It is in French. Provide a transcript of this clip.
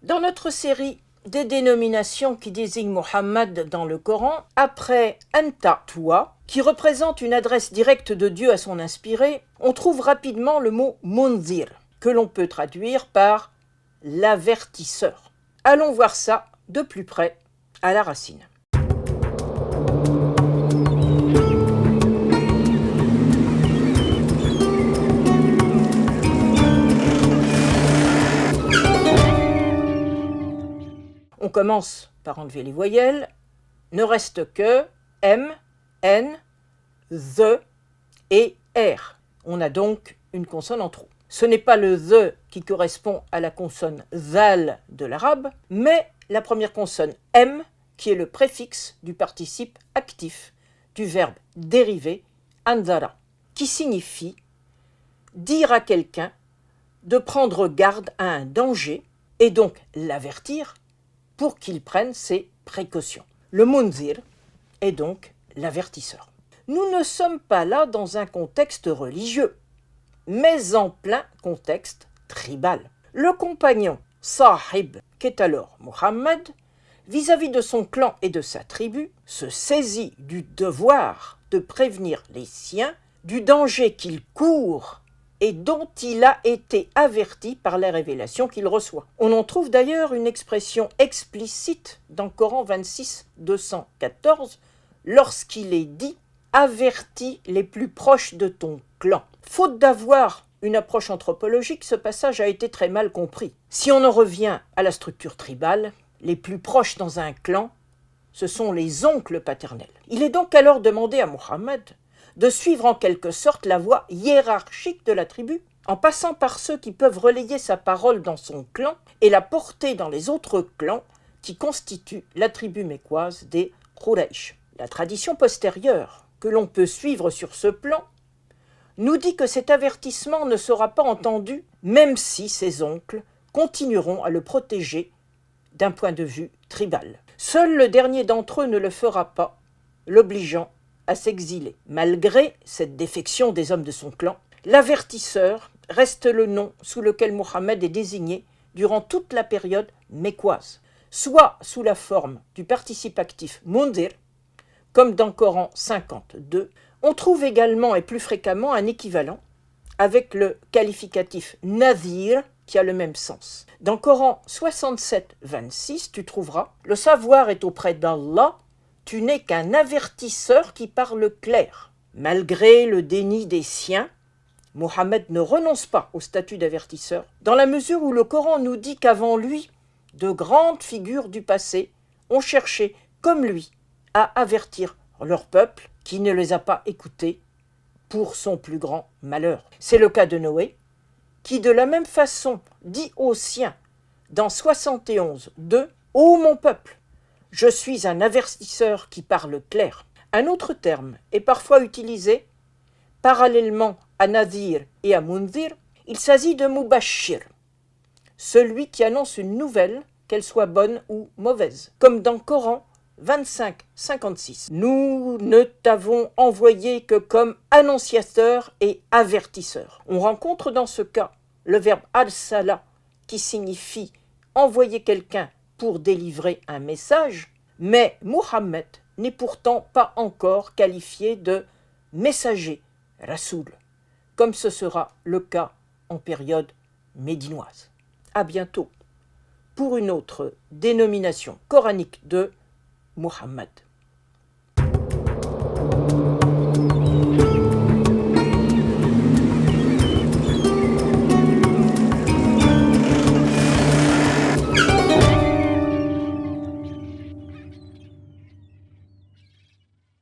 Dans notre série des dénominations qui désignent Mohammed dans le Coran, après Anta, toi, qui représente une adresse directe de Dieu à son inspiré, on trouve rapidement le mot Munzir, que l'on peut traduire par l'avertisseur. Allons voir ça de plus près à la racine. On commence par enlever les voyelles. Ne reste que M, N, THE et R. On a donc une consonne en trop. Ce n'est pas le THE qui correspond à la consonne ZAL de l'arabe, mais la première consonne M qui est le préfixe du participe actif du verbe dérivé anzara, qui signifie dire à quelqu'un de prendre garde à un danger et donc l'avertir pour qu'il prenne ses précautions. Le munzir est donc l'avertisseur. Nous ne sommes pas là dans un contexte religieux, mais en plein contexte tribal. Le compagnon Sahib, qu'est alors Mohammed, vis-à-vis de son clan et de sa tribu, se saisit du devoir de prévenir les siens du danger qu'ils courent et dont il a été averti par les révélations qu'il reçoit. On en trouve d'ailleurs une expression explicite dans Coran 26, 214, lorsqu'il est dit « Avertis les plus proches de ton clan ». Faute d'avoir une approche anthropologique, ce passage a été très mal compris. Si on en revient à la structure tribale, les plus proches dans un clan, ce sont les oncles paternels. Il est donc alors demandé à Mohammed de suivre en quelque sorte la voie hiérarchique de la tribu, en passant par ceux qui peuvent relayer sa parole dans son clan et la porter dans les autres clans qui constituent la tribu mécoise des Quraysh. La tradition postérieure, que l'on peut suivre sur ce plan, nous dit que cet avertissement ne sera pas entendu, même si ses oncles continueront à le protéger d'un point de vue tribal. Seul le dernier d'entre eux ne le fera pas, l'obligeant à s'exiler. Malgré cette défection des hommes de son clan, l'avertisseur reste le nom sous lequel Mohammed est désigné durant toute la période mécoise, soit sous la forme du participe actif mundir, comme dans Coran 52. On trouve également et plus fréquemment un équivalent avec le qualificatif nazir qui a le même sens. Dans Coran 67, 26, tu trouveras « Le savoir est auprès d'Allah, tu n'es qu'un avertisseur qui parle clair. » Malgré le déni des siens, Mohammed ne renonce pas au statut d'avertisseur, dans la mesure où le Coran nous dit qu'avant lui, de grandes figures du passé ont cherché, comme lui, à avertir leur peuple qui ne les a pas écoutés pour son plus grand malheur. C'est le cas de Noé, qui de la même façon dit aux siens dans 71, 2, « Ô mon peuple, je suis un avertisseur qui parle clair. » Un autre terme est parfois utilisé parallèlement à Nazir et à Munzir. Il s'agit de Mubashir, celui qui annonce une nouvelle, qu'elle soit bonne ou mauvaise, comme dans Coran 25, 56. Nous ne t'avons envoyé que comme annonciateur et avertisseur. On rencontre dans ce cas le verbe arsala qui signifie envoyer quelqu'un pour délivrer un message, mais Mohammed n'est pourtant pas encore qualifié de messager, rasoul, comme ce sera le cas en période médinoise. À bientôt pour une autre dénomination coranique de Mohammed.